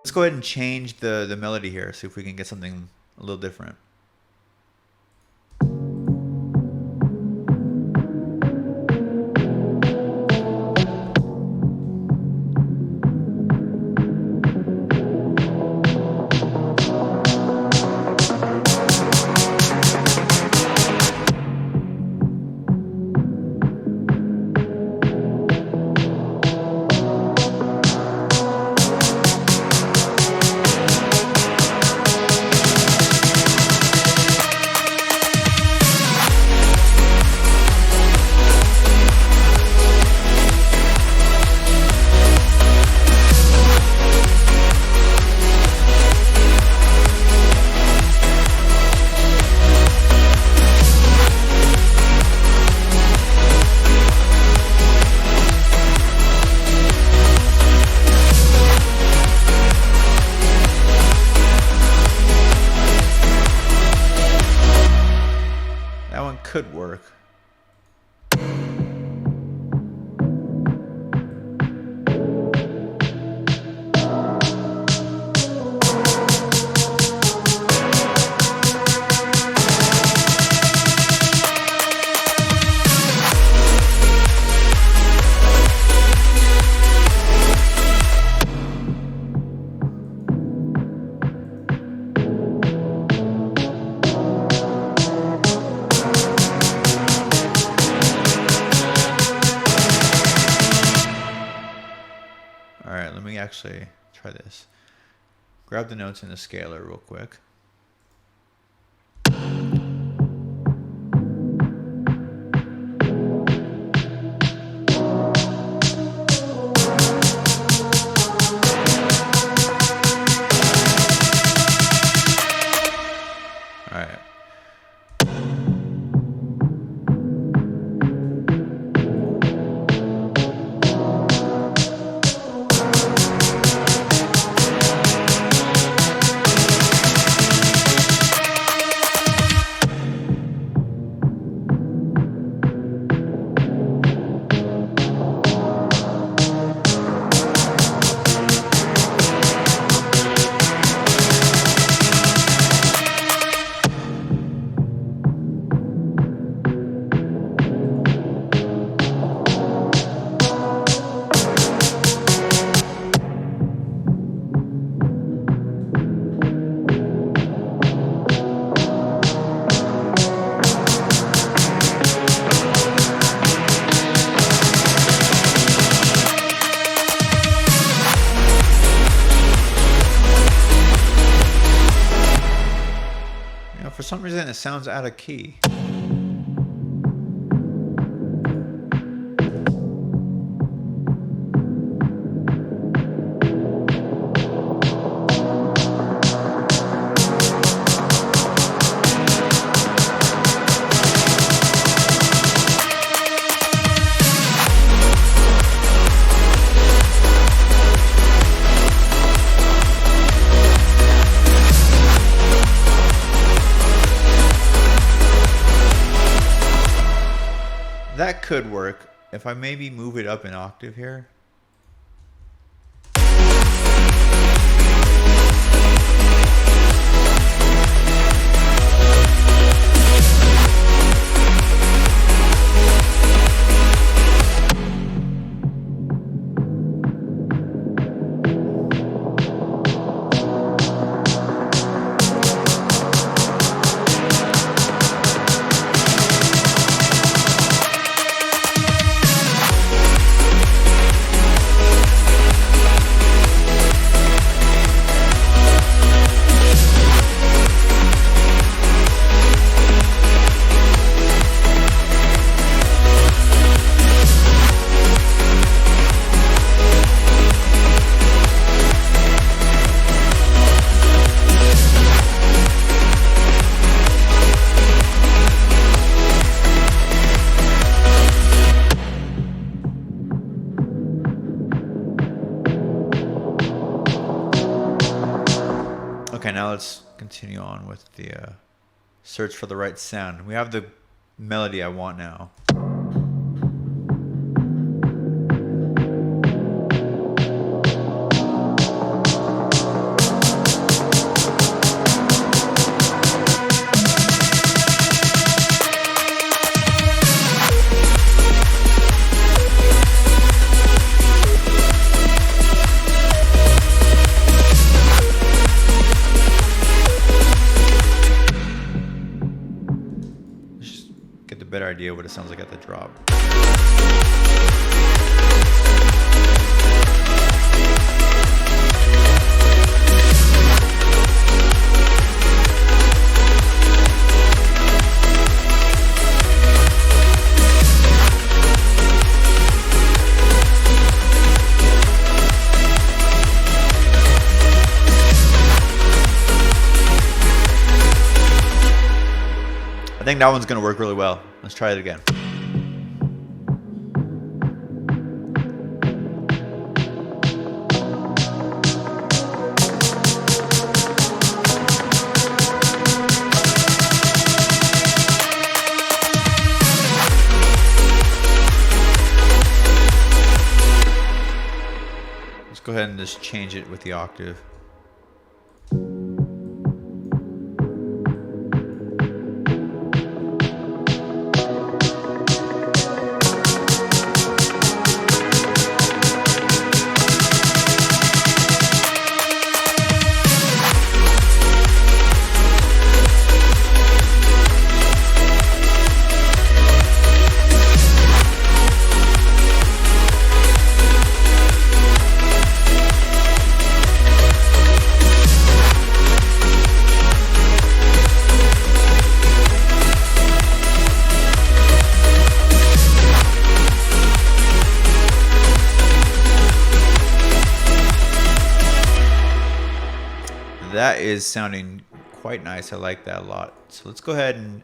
Let's go ahead and change the melody here. See if we can get something a little different. Could work. Actually try this. Grab the notes in the scaler real quick. All right. For some reason, it sounds out of key. That could work if I maybe move it up an octave here. Okay, now let's continue on with the search for the right sound. We have the melody I want now. idea what it sounds like at the drop. I think that one's going to work really well. Let's try it again. Let's go ahead and just change it with the octave. That is sounding quite nice. I like that a lot. So let's go ahead and